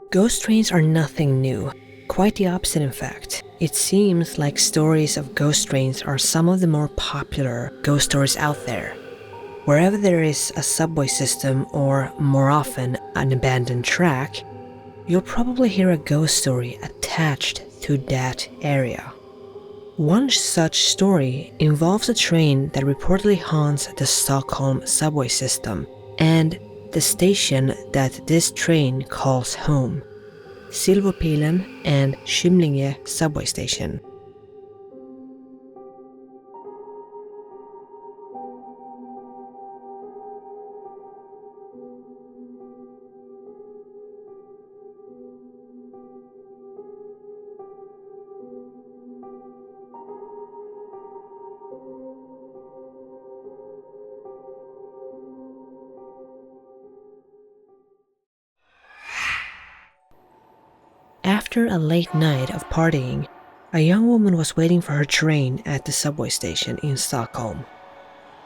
Ghost trains are nothing new. Quite the opposite, in fact. It seems like stories of ghost trains are some of the more popular ghost stories out there. Wherever there is a subway system, or more often an abandoned track, you'll probably hear a ghost story attached to that area. One such story involves a train that reportedly haunts the Stockholm subway system and the station that this train calls home, Silverpilen and Kymlinge subway station. After a late night of partying, a young woman was waiting for her train at the subway station in Stockholm.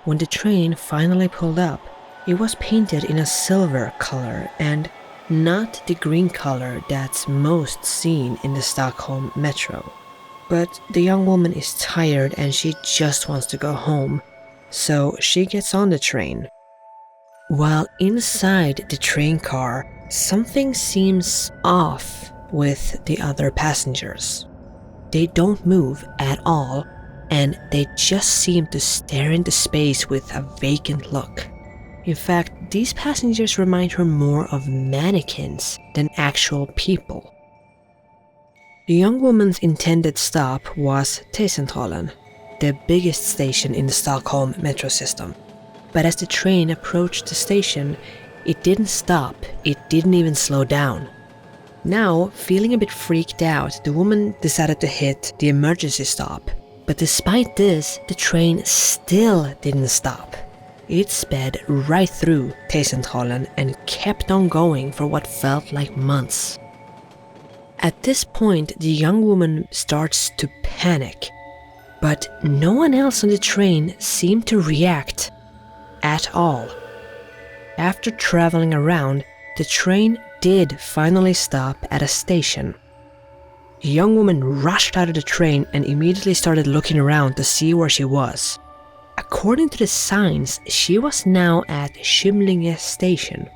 When the train finally pulled up, it was painted in a silver color and not the green color that's most seen in the Stockholm metro. But the young woman is tired and she just wants to go home, so she gets on the train. While inside the train car, something seems off with the other passengers. They don't move at all, and they just seem to stare into space with a vacant look. In fact, these passengers remind her more of mannequins than actual people. The young woman's intended stop was T-centralen, the biggest station in the Stockholm metro system. But as the train approached the station, it didn't stop, it didn't even slow down. Now, feeling a bit freaked out, the woman decided to hit the emergency stop. But despite this, the train still didn't stop. It sped right through T-centralen and kept on going for what felt like months. At this point, the young woman starts to panic. But no one else on the train seemed to react at all. After traveling around, the train did finally stop at a station. The young woman rushed out of the train and immediately started looking around to see where she was. According to the signs, she was now at Kymlinge station.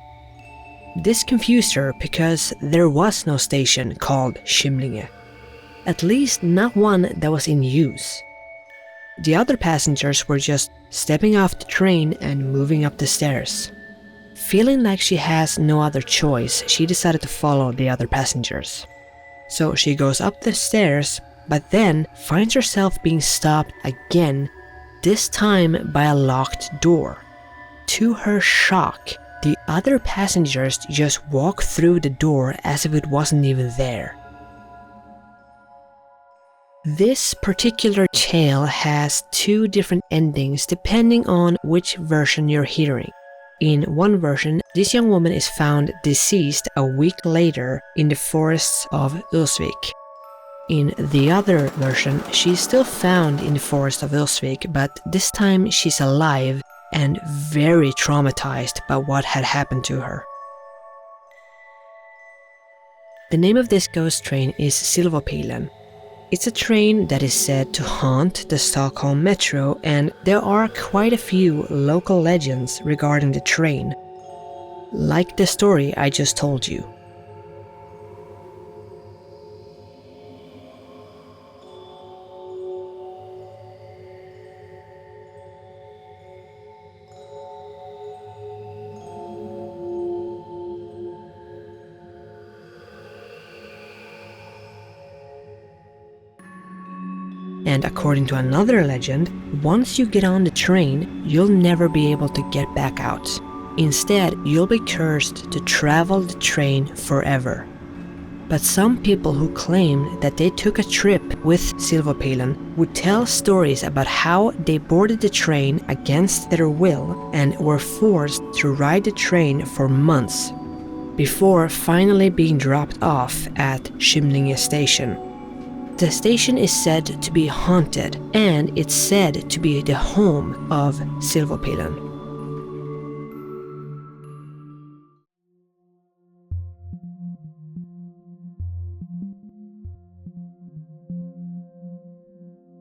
This confused her because there was no station called Kymlinge. At least not one that was in use. The other passengers were just stepping off the train and moving up the stairs. Feeling like she has no other choice, she decided to follow the other passengers. So she goes up the stairs, but then finds herself being stopped again, this time by a locked door. To her shock, the other passengers just walk through the door as if it wasn't even there. This particular tale has two different endings depending on which version you're hearing. In one version, this young woman is found deceased a week later in the forests of Ulsvik. In the other version, she's still found in the forest of Ulsvik, but this time she's alive and very traumatized by what had happened to her. The name of this ghost train is Silverpilen. It's a train that is said to haunt the Stockholm metro, and there are quite a few local legends regarding the train, like the story I just told you. And according to another legend, once you get on the train, you'll never be able to get back out. Instead, you'll be cursed to travel the train forever. But some people who claim that they took a trip with Silverpilen would tell stories about how they boarded the train against their will and were forced to ride the train for months before finally being dropped off at Kymlinge station. The station is said to be haunted, and it's said to be the home of Silverpilen.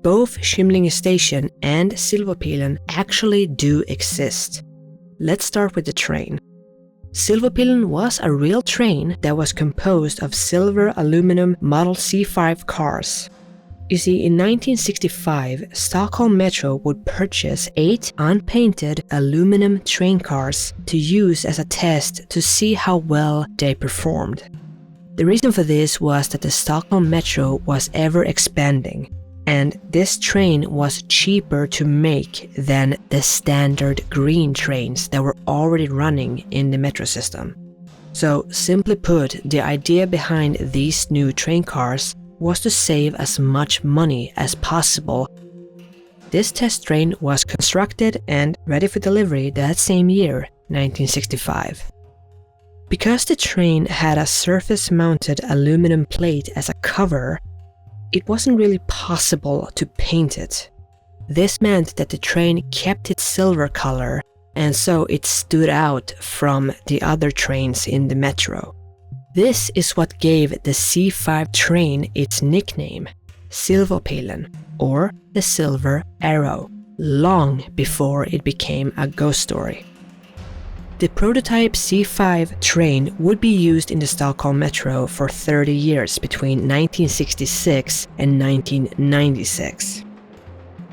both Kymlinge station and Silverpilen actually do exist. Let's start with the train. Silverpilen was a real train that was composed of silver aluminum Model C5 cars. You see, in 1965, Stockholm Metro would purchase 8 unpainted aluminum train cars to use as a test to see how well they performed. The reason for this was that the Stockholm Metro was ever expanding, and this train was cheaper to make than the standard green trains that were already running in the metro system. So, simply put, the idea behind these new train cars was to save as much money as possible. This test train was constructed and ready for delivery that same year, 1965. Because the train had a surface-mounted aluminum plate as a cover, it wasn't really possible to paint it. This meant that the train kept its silver color, and so it stood out from the other trains in the metro. This is what gave the C5 train its nickname, Silverpilen, or the Silver Arrow, long before it became a ghost story. The prototype C5 train would be used in the Stockholm Metro for 30 years between 1966 and 1996.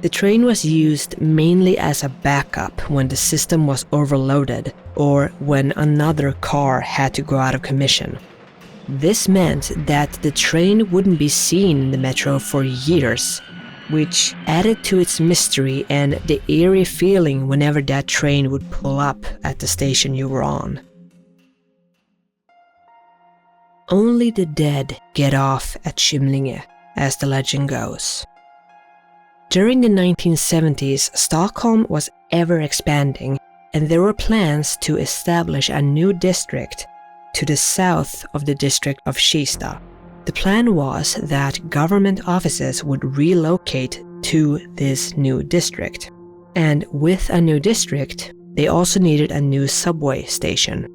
The train was used mainly as a backup when the system was overloaded or when another car had to go out of commission. This meant that the train wouldn't be seen in the metro for years, which added to its mystery and the eerie feeling whenever that train would pull up at the station you were on. Only the dead get off at Kymlinge, as the legend goes. During the 1970s, Stockholm was ever expanding, and there were plans to establish a new district to the south of the district of Kista. The plan was that government offices would relocate to this new district. And with a new district, they also needed a new subway station.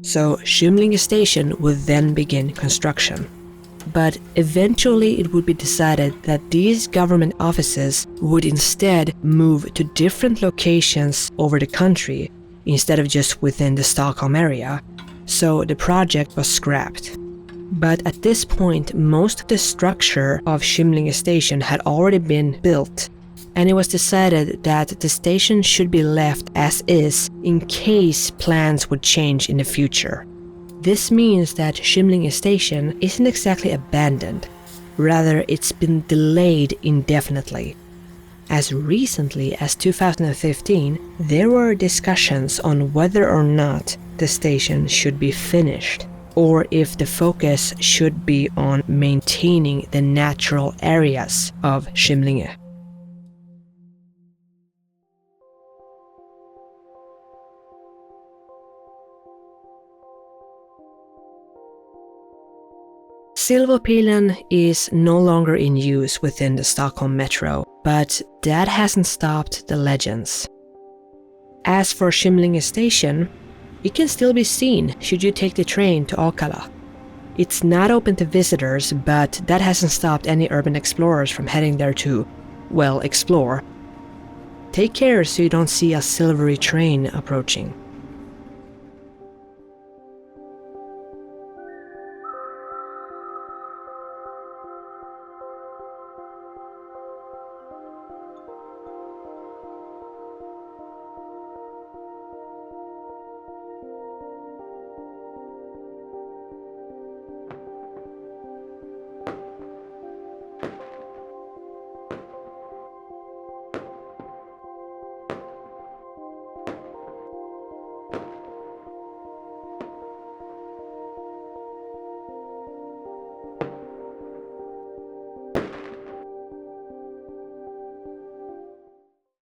So Kymlinge station would then begin construction. But eventually it would be decided that these government offices would instead move to different locations over the country instead of just within the Stockholm area. So the project was scrapped. But at this point, most of the structure of Kymlinge station had already been built, and it was decided that the station should be left as is in case plans would change in the future. This means that Kymlinge station isn't exactly abandoned, rather it's been delayed indefinitely. As recently as 2015, there were discussions on whether or not the station should be finished, or if the focus should be on maintaining the natural areas of Kymlinge. Silverpilen is no longer in use within the Stockholm Metro, but that hasn't stopped the legends. As for Kymlinge station, it can still be seen should you take the train to Akalla. It's not open to visitors, but that hasn't stopped any urban explorers from heading there to, well, explore. Take care so you don't see a silvery train approaching.